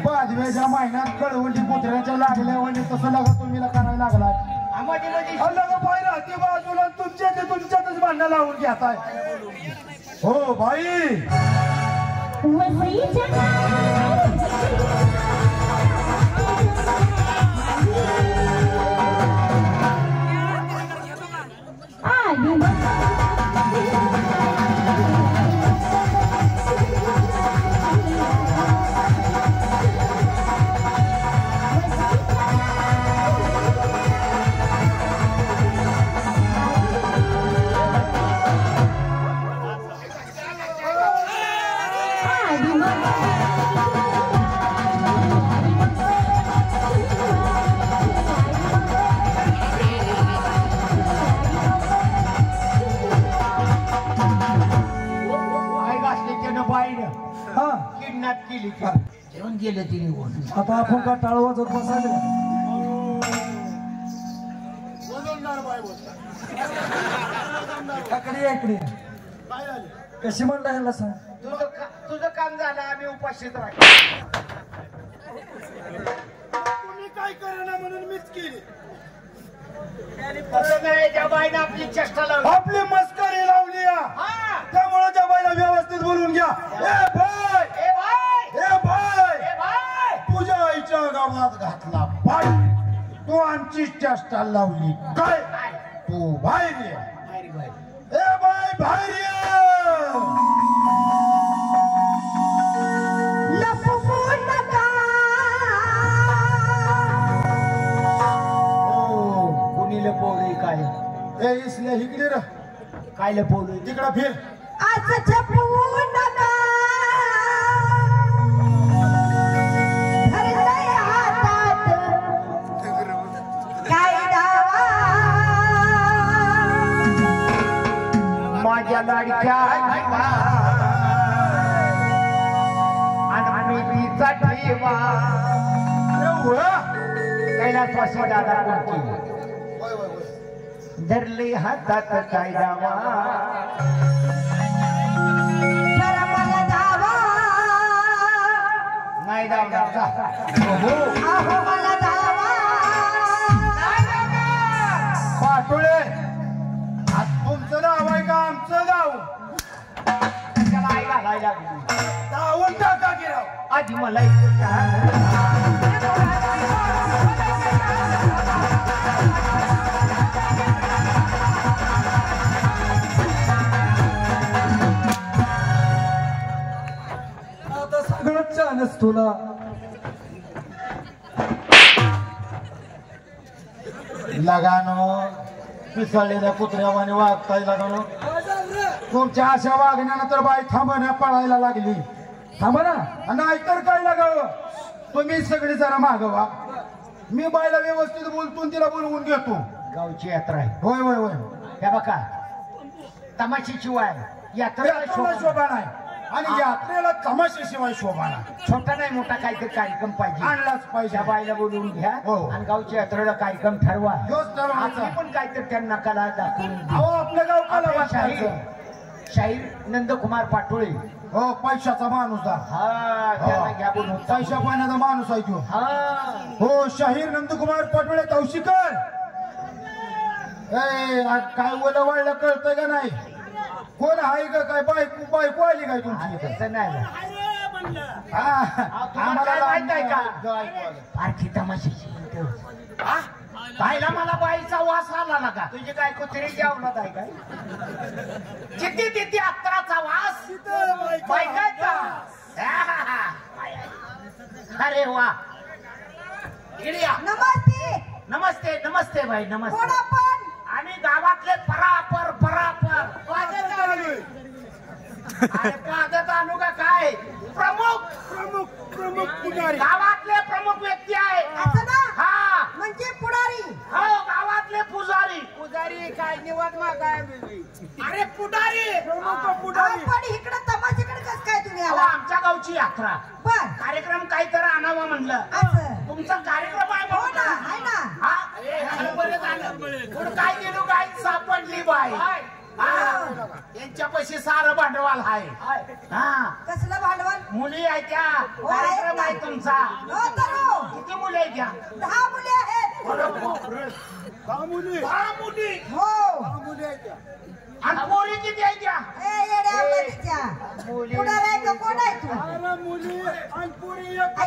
बाजवेच्या महिन्यात कळवंडी कुत्र्याच्या लागल्या म्हणजे तसं लगा तुम्ही करायला लागलाय बाजूला तुमच्यातच भांडण लावून घेताय हो भाई किडनॅप केली जेवण गेले तिने आता आपण का टाळ वाजवत बसायला इकडे कशी म्हणता ह्याला सांग तुझं काम झालं आम्ही उपाशीत राहतो तुम्ही काय करणार म्हणून मीच केली त्या बाईने आपली चेष्टा लावली आपली मस्करी लावली त्यामुळे त्या बाईला व्यवस्थित बोलून घ्या तुझ्या आईच्या गावात घातला बाई तू आमची चेष्टा लावली काय तू बाहेर ये बाई बाहेर ये कोणी लपवलंय काय इसल्या इकडे र काय लपवलंय तिकडं फिर माझ्या लाडक्या अनमितीचा ठेवा कैलासवासी दादा कोणती धरले हातात काय दावा नाही पाटोळे तुमचं नाव आहे का आमचं नाव त्याला आई घालायला धावून टाका की राव आधी मला आता सगळं छानच तुला लगानो पिसळलेल्या कुत्र्यावाने वागताय लगानो तुमच्या अशा वागण्यानंतर बाई थांबण्या पळायला लागली थांबा ना नाहीतर काय लागावं तुम्ही सगळे जरा मागवा मी बाईला व्यवस्थित बोलतो तिला बोलवून घेतो गावची यात्रा आहे होय होय होय हे बघा तमाशीची वाय यात्रेला शोभा नाही आणि यात्रेला तमाशाशिवाय शोभा नाही छोटा नाही मोठा काहीतरी कार्यक्रम पाहिजे आणलाच पाहिजे बाईला बोलवून घ्या आणि गावच्या यात्रेला कार्यक्रम ठरवा पण काहीतरी त्यांना कला दाखवून आपलं गाव कला शाहीर नंदकुमार पाटोळे हो पैशाचा माणूस घ्या बोलून पैशा पाण्याचा माणूस आहे तो हो शाहीर नंदकुमार पाटोळे तवशीकर काय ओलं वाळलं कळतंय का नाही कोण आहे का काय बायको आली काय तुमची नाही आम्हाला माहित आहे का पारखी तमाशाची पाहिला मला बाईचा वास आला ना का तुझी काय कुत्री जेवणात आहे काय किती किती अत्तराचा वास बायकाचा अरे वा नमस्ते नमस्ते नमस्ते भाई नमस्ते आम्ही गावातले परापर पादत आणू का गावातले प्रमुख व्यक्ती आहे असं ना हा म्हणजे पुढारी हो गावातले पुजारी पुजारी काय निवाद मागाय अरे पुढारी पण इकडे तमाशाकडे कसं काय तुम्ही अहो, आला आमच्या गावची यात्रा बर कार्यक्रम काहीतरी आणावं म्हणलं असं तुमचा कार्यक्रम आहे हो म्हणून ना ना. आहे ना हा? झालं बरं झालं. पुढं काय गेलो काय सापडली बाई यांच्या पैसे सारं भांडवल आहे हा कसलं भांडवल मुली आहे त्या हो, कार्यक्रम आहे आहेत ना. तुमचा हो तर हो किती मुली आहे त्या 10 मुले आहेत दहा मुली हो आणि पोरी किती आहे त्या ए येड्या तिच्या पुढारी आहे का कोण आहे तू मुली आणि पुरी एक